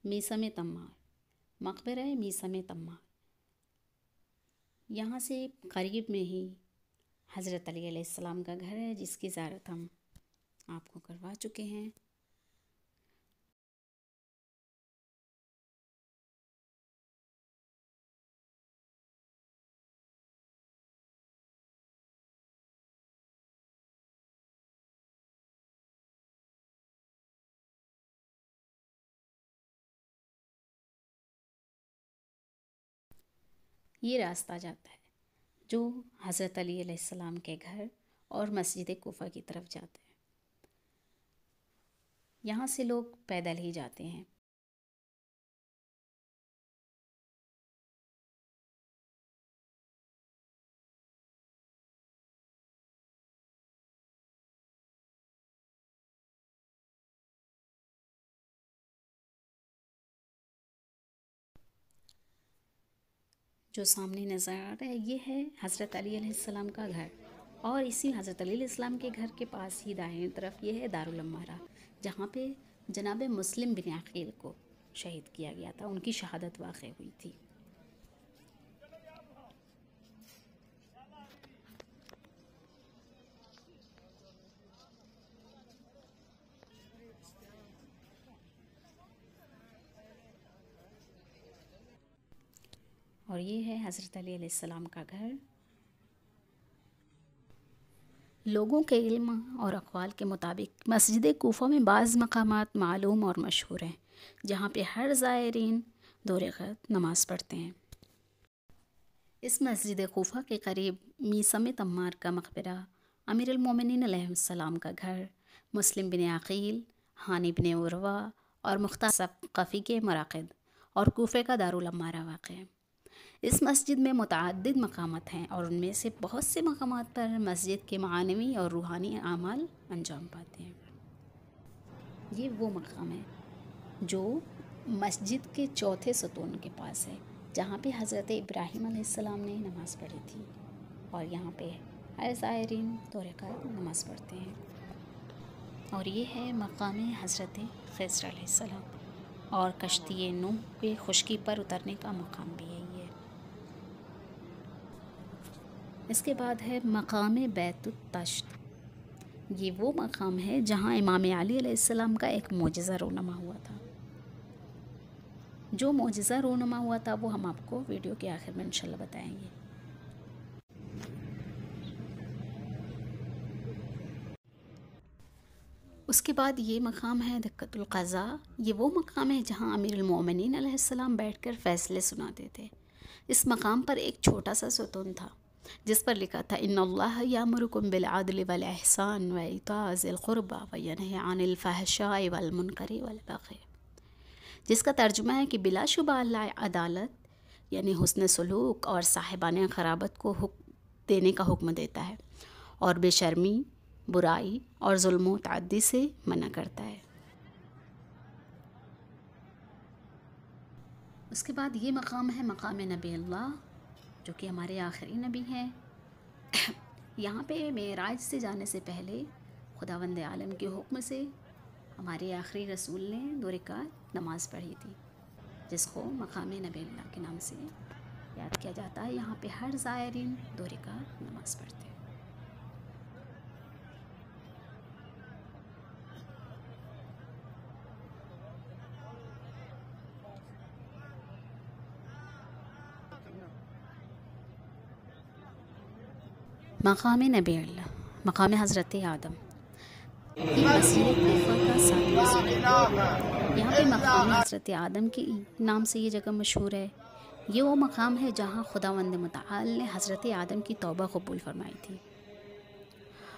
میثم تمار، مقبرہ میثم تمار۔ یہاں سے قریب میں ہی حضرت علی علیہ السلام کا گھر ہے، جس کی زیارت ہم آپ کو کروا چکے ہیں۔ یہ راستہ جاتا ہے جو حضرت علی علیہ السلام کے گھر اور مسجد کوفہ کی طرف جاتا ہے۔ یہاں سے لوگ پیدل ہی جاتے ہیں۔ جو سامنے نظر آ رہا ہے یہ ہے حضرت علی علیہ السلام کا گھر، اور اسی حضرت علی علیہ السلام کے گھر کے پاس ہی دائیں طرف یہ ہے دارالعمارہ، جہاں پہ جناب مسلم بن عقیل کو شہید کیا گیا تھا، ان کی شہادت واقع ہوئی تھی۔ اور یہ ہے حضرت علی علیہ السلام کا گھر۔ لوگوں کے علم اور اقوال کے مطابق مسجد کوفہ میں بعض مقامات معلوم اور مشہور ہیں، جہاں پہ ہر زائرین دو رکعت نماز پڑھتے ہیں۔ اس مسجد کوفہ کے قریب میثم تمار کا مقبرہ، امیر المومنین علیہ السلام کا گھر، مسلم بن عقیل، ہانی بن عروہ اور مختار ثقفی کے مراقد اور کوفے کا دارالعمارہ واقع ہے۔ اس مسجد میں متعدد مقامات ہیں، اور ان میں سے بہت سے مقامات پر مسجد کے معنوی اور روحانی اعمال انجام پاتے ہیں۔ یہ وہ مقام ہے جو مسجد کے چوتھے ستون کے پاس ہے، جہاں پہ حضرت ابراہیم علیہ السلام نے نماز پڑھی تھی، اور یہاں پہ ہر زائرین دو رکعت نماز پڑھتے ہیں۔ اور یہ ہے مقام حضرت خضر علیہ السلام، اور کشتی نوح پہ خشکی پر اترنے کا مقام بھی یہی ہے۔ اس کے بعد ہے مقام بیت الطشت۔ یہ وہ مقام ہے جہاں امام علی علیہ السلام کا ایک معجزہ رونما ہوا تھا۔ جو معجزہ رونما ہوا تھا وہ ہم آپ کو ویڈیو کے آخر میں انشاءاللہ بتائیں گے۔ اس کے بعد یہ مقام ہے دکۃ القضاء۔ یہ وہ مقام ہے جہاں امیر المومنین علیہ السلام بیٹھ کر فیصلے سناتے تھے۔ اس مقام پر ایک چھوٹا سا ستون تھا جس پر لکھا تھا ان اللہ یامرکم بالعدل والاحسان وایتاء ذی القربی وینہی عن الفحشاء والمنکر والبغی، جس کا ترجمہ ہے کہ بلا شبہ اللہ عدالت یعنی حسن سلوک اور صاحبان قرابت کو دینے کا حکم دیتا ہے، اور بے شرمی، برائی اور ظلم و تعدی سے منع کرتا ہے۔ اس کے بعد یہ مقام ہے مقام نبی اللہ، جو کہ ہمارے آخری نبی ہیں۔ یہاں پہ معراج سے جانے سے پہلے خداوند عالم کے حکم سے ہمارے آخری رسول نے دو رکعت نماز پڑھی تھی، جس کو مقام نبی اللہ کے نام سے یاد کیا جاتا ہے۔ یہاں پہ ہر زائرین دو رکعت نماز پڑھتے ہیں۔ مقام نبی اللہ، مقام حضرت آدم، یہ مسجد کوفہ کا 7واں ستون ہے۔ یہاں پہ مقام حضرت آدم کے نام سے یہ جگہ مشہور ہے۔ یہ وہ مقام ہے جہاں خداوند متعال نے حضرت آدم کی توبہ قبول فرمائی تھی،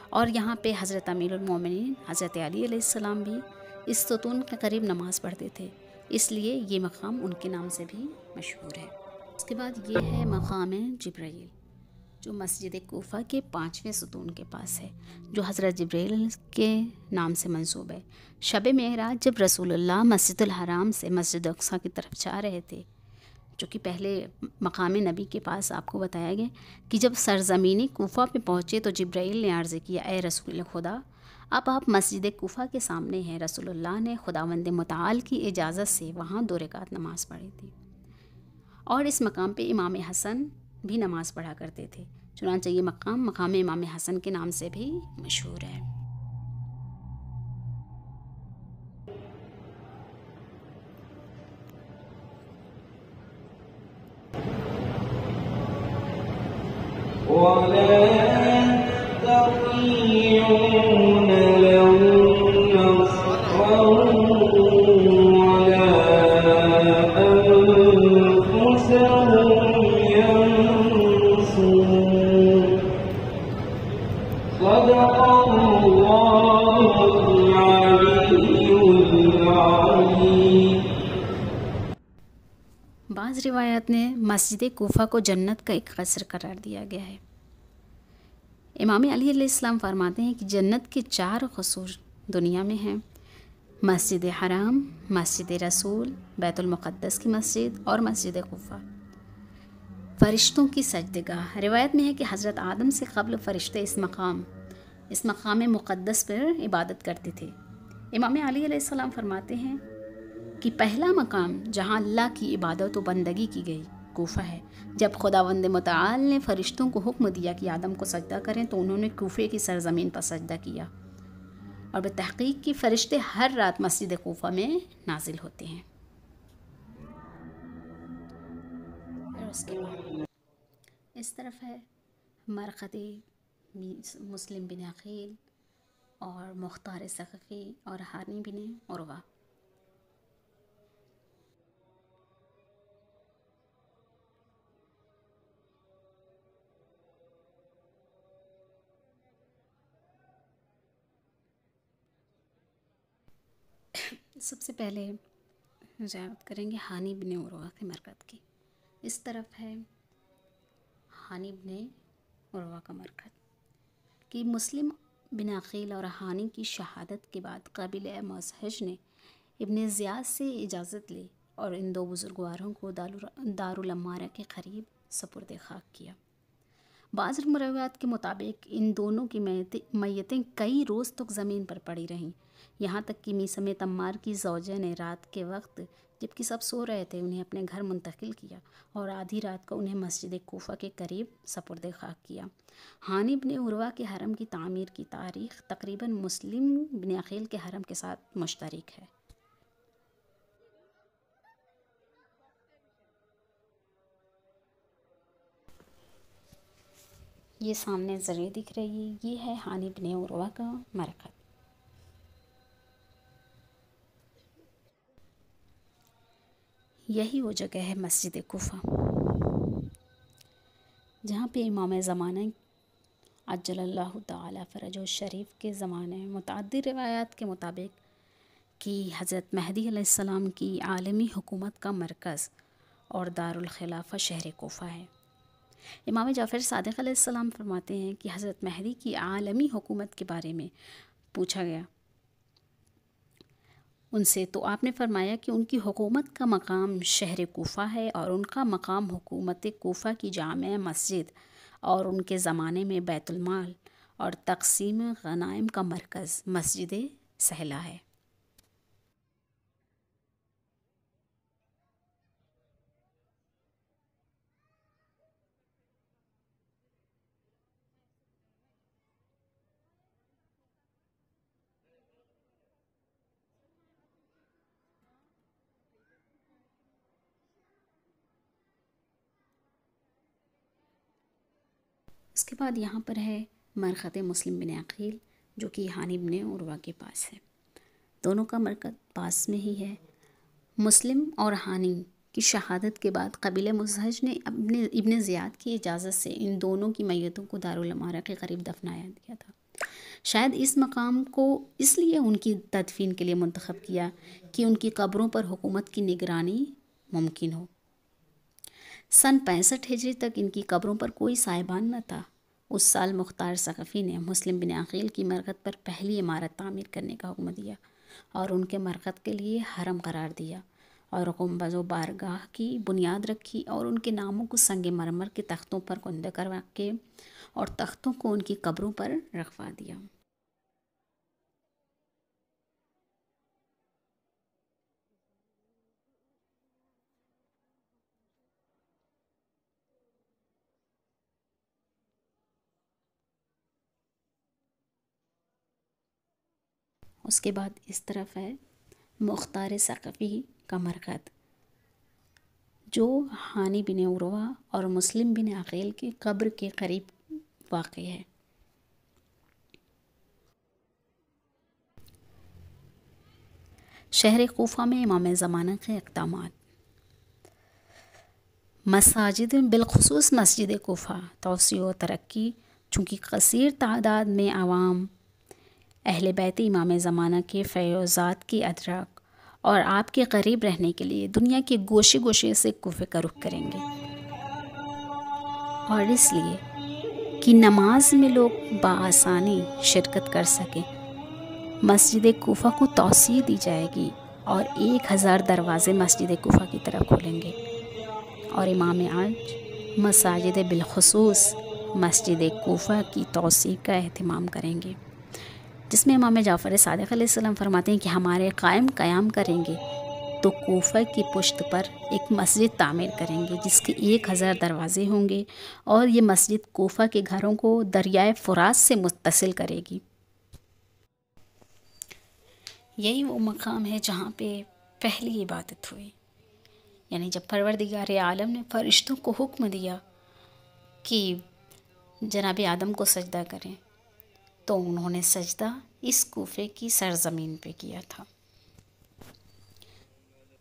اور یہاں پہ حضرت امیر المومنین حضرت علی علیہ السلام بھی اس ستون کے قریب نماز پڑھتے تھے، اس لیے یہ مقام ان کے نام سے بھی مشہور ہے۔ اس کے بعد یہ ہے مقام جبرائیل، جو مسجد کوفہ کے 5ویں ستون کے پاس ہے، جو حضرت جبرائیل کے نام سے منسوب ہے۔ شب معراج جب رسول اللہ مسجد الحرام سے مسجد اقصیٰ کی طرف جا رہے تھے، جو کہ پہلے مقام نبی کے پاس آپ کو بتایا گیا کہ جب سرزمین کوفہ پہ پہنچے تو جبرائیل نے عرض کیا، اے رسول خدا، اب آپ مسجد کوفہ کے سامنے ہیں۔ رسول اللہ نے خداوند متعال کی اجازت سے وہاں 2 رکعت نماز پڑھی تھی، اور اس مقام پہ امام حسن بھی نماز پڑھا کرتے تھے، چنانچہ یہ مقام امام حسن کے نام سے بھی مشہور ہے۔ بعض روایات نے مسجد کوفہ کو جنت کا ایک قصر قرار دیا گیا ہے۔ امام علی علیہ السلام فرماتے ہیں کہ جنت کے 4 قصور دنیا میں ہیں: مسجد حرام، مسجد رسول، بیت المقدس کی مسجد اور مسجد کوفہ۔ فرشتوں کی سجدگاہ، روایت میں ہے کہ حضرت آدم سے قبل فرشتے اس مقام مقدس پر عبادت کرتے تھے۔ امام علی علیہ السلام فرماتے ہیں کہ پہلا مقام جہاں اللہ کی عبادت و بندگی کی گئی کوفہ ہے۔ جب خداوند متعال نے فرشتوں کو حکم دیا کہ آدم کو سجدہ کریں تو انہوں نے کوفے کی سرزمین پر سجدہ کیا، اور بتحقیق کہ فرشتے ہر رات مسجد کوفہ میں نازل ہوتے ہیں۔ اور اس کے بعد اس طرف ہے مرقد مسلم بن عقیل اور مختار ثقفی اور ہانی بن عروہ۔ سب سے پہلے زیارت کریں گے ہانی بن عروہ کے مرقد کی۔ اس طرف ہے ہانی بن عروہ کا مرقد کہ مسلم بن عقیل اور ہانی کی شہادت کے بعد قبیلہ مزہج نے ابن زیاد سے اجازت لی اور ان 2 بزرگواروں کو دارالمارہ کے قریب سپرد خاک کیا۔ بعض روایات کے مطابق ان دونوں کی میتیں کئی روز تک زمین پر پڑی رہیں، یہاں تک کہ میثم تمار کی زوجہ نے رات کے وقت جبکہ سب سو رہے تھے انہیں اپنے گھر منتقل کیا اور آدھی رات کو انہیں مسجد کوفہ کے قریب سپرد خاک کیا۔ ہانی بن عروہ کے حرم کی تعمیر کی تاریخ تقریباً مسلم بن عقیل کے حرم کے ساتھ مشترک ہے۔ یہ سامنے ذریعہ دکھ رہی ہے، یہ ہے ہانی بن عروہ کا مرقد۔ یہی وہ جگہ ہے مسجد کوفہ جہاں پہ امام زمانہ عجل اللہ تعالی فرجہ الشریف کے زمانے میں متعدد روایات کے مطابق کہ حضرت مہدی علیہ السلام کی عالمی حکومت کا مرکز اور دارالخلافہ شہر کوفہ ہے۔ امام جعفر صادق علیہ السلام فرماتے ہیں کہ حضرت مہدی کی عالمی حکومت کے بارے میں پوچھا گیا ان سے، تو آپ نے فرمایا کہ ان کی حکومت کا مقام شہر کوفہ ہے اور ان کا مقام حکومت کوفہ کی جامع مسجد اور ان کے زمانے میں بیت المال اور تقسیم غنائم کا مرکز مسجد سہلا ہے۔ اس کے بعد یہاں پر ہے مرقد مسلم بن عقیل جو کہ ہانی بن عروہ کے پاس ہے۔ دونوں کا مرقد پاس میں ہی ہے۔ مسلم اور ہانی کی شہادت کے بعد قبیلہ مزہج نے ابن زیاد کی اجازت سے ان دونوں کی میتوں کو دارالمارہ کے قریب دفنایا دیا تھا۔ شاید اس مقام کو اس لیے ان کی تدفین کے لیے منتخب کیا کہ ان کی قبروں پر حکومت کی نگرانی ممکن ہو۔ سن 65 ہجری تک ان کی قبروں پر کوئی سائبان نہ تھا۔ اس سال مختار ثقفی نے مسلم بن عقیل کی مرقد پر پہلی عمارت تعمیر کرنے کا حکم دیا اور ان کے مرقد کے لیے حرم قرار دیا اور گنبد و بارگاہ کی بنیاد رکھی اور ان کے ناموں کو سنگ مرمر کے تختوں پر کندہ کروا کے اور تختوں کو ان کی قبروں پر رکھوا دیا۔ اس کے بعد اس طرف ہے مختار ثقفی کا مرقد، جو ہانی بن عروہ اور مسلم بن عقیل کی قبر کے قریب واقع ہے۔ شہر کوفہ میں امام زمانہ کے اقدامات۔ مساجد بالخصوص مسجد کوفہ توسیع و ترقی، چونکہ کثیر تعداد میں عوام اہل بیت امام زمانہ کے فیضات کی ادراک اور آپ کے قریب رہنے کے لیے دنیا کے گوشے گوشے سے کوفے کا رخ کریں گے، اور اس لیے کہ نماز میں لوگ بآسانی شرکت کر سکیں، مسجد کوفہ کو توسیع دی جائے گی اور 1000 دروازے مسجد کوفہ کی طرف کھولیں گے، اور امام آج مساجد بالخصوص مسجد کوفہ کی توسیع کا اہتمام کریں گے، جس میں امام جعفر صادق علیہ السلام فرماتے ہیں کہ ہمارے قیام کریں گے تو کوفہ کی پشت پر ایک مسجد تعمیر کریں گے جس کے 1000 دروازے ہوں گے، اور یہ مسجد کوفہ کے گھروں کو دریائے فرات سے متصل کرے گی۔ یہی وہ مقام ہے جہاں پہ پہلی عبادت ہوئی، یعنی جب پروردگار عالم نے فرشتوں کو حکم دیا کہ جناب آدم کو سجدہ کریں، تو انہوں نے سجدہ اس کوفے کی سرزمین پہ کیا تھا۔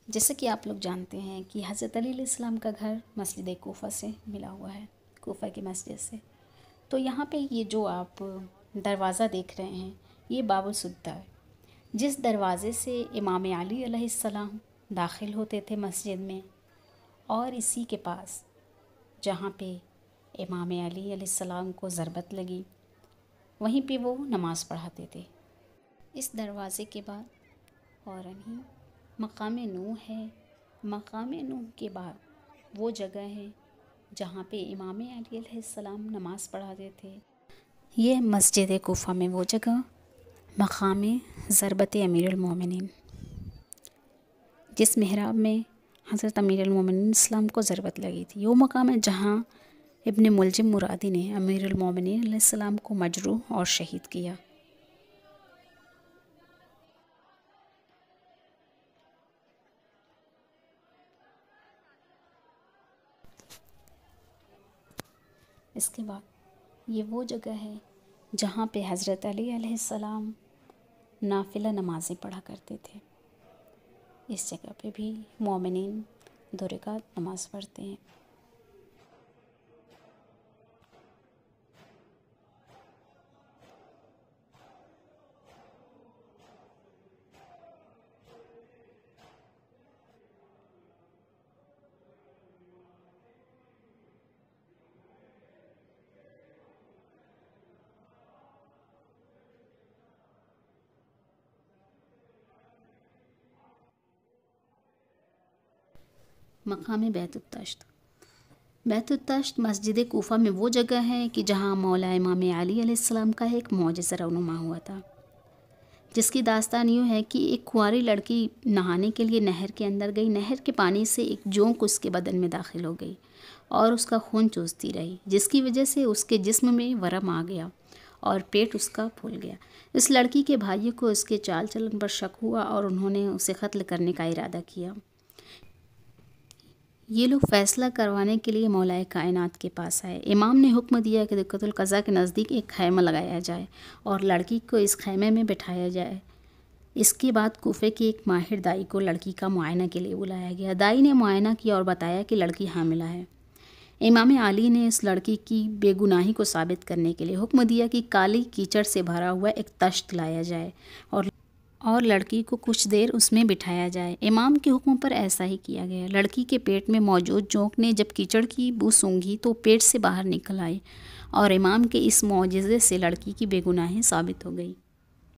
جیسے کہ آپ لوگ جانتے ہیں کہ حضرت علی علیہ السلام کا گھر مسجد کوفہ سے ملا ہوا ہے، کوفہ کی مسجد سے۔ تو یہاں پہ یہ جو آپ دروازہ دیکھ رہے ہیں، یہ باب السدہ ہے، جس دروازے سے امام علی علیہ السلام داخل ہوتے تھے مسجد میں، اور اسی کے پاس جہاں پہ امام علی علیہ السلام کو ضربت لگی، وہیں پہ وہ نماز پڑھاتے تھے۔ اس دروازے کے بعد فوراً مقام نوح ہے، مقام نوح کے بعد وہ جگہ ہے جہاں پہ امام علی علیہ السلام نماز پڑھاتے تھے۔ یہ مسجد کوفہ میں وہ جگہ مقام ضربت امیر المومنین، جس محراب میں حضرت امیر المومنین السلام کو ضربت لگی تھی، وہ مقام ہے جہاں ابن ملجم مرادی نے امیر المومنین علیہ السلام کو مجروح اور شہید کیا۔ اس کے بعد یہ وہ جگہ ہے جہاں پہ حضرت علی علیہ السلام نافلہ نمازیں پڑھا کرتے تھے۔ اس جگہ پہ بھی مومنین 2 رکعت نماز پڑھتے ہیں۔ مقام بیت التشت۔ بیت التشت مسجد کوفہ میں وہ جگہ ہے کہ جہاں مولا امام علی علیہ السلام کا ایک معجزہ رونما ہوا تھا، جس کی داستان یوں ہے کہ ایک کنواری لڑکی نہانے کے لیے نہر کے اندر گئی، نہر کے پانی سے ایک جونک اس کے بدن میں داخل ہو گئی اور اس کا خون چوستی رہی، جس کی وجہ سے اس کے جسم میں ورم آ گیا اور پیٹ اس کا پھول گیا۔ اس لڑکی کے بھائیوں کو اس کے چال چلن پر شک ہوا اور انہوں نے اسے قتل کرنے کا ارادہ کیا۔ یہ لوگ فیصلہ کروانے کے لیے مولا کائنات کے پاس آئے۔ امام نے حکم دیا کہ دقت القضا کے نزدیک ایک خیمہ لگایا جائے اور لڑکی کو اس خیمے میں بٹھایا جائے۔ اس کے بعد کوفے کے ایک ماہر دائی کو لڑکی کا معائنہ کے لیے بلایا گیا۔ دائی نے معائنہ کیا اور بتایا کہ لڑکی حاملہ ہے۔ امام علی نے اس لڑکی کی بے گناہی کو ثابت کرنے کے لیے حکم دیا کہ کالی کیچڑ سے بھرا ہوا ایک تشت لایا جائے اور لڑکی کو کچھ دیر اس میں بٹھایا جائے۔ امام کے حکم پر ایسا ہی کیا گیا۔ لڑکی کے پیٹ میں موجود جونک نے جب کیچڑ کی بو سونگھی تو پیٹ سے باہر نکل آئی، اور امام کے اس معجزے سے لڑکی کی بے گناہی ثابت ہو گئی۔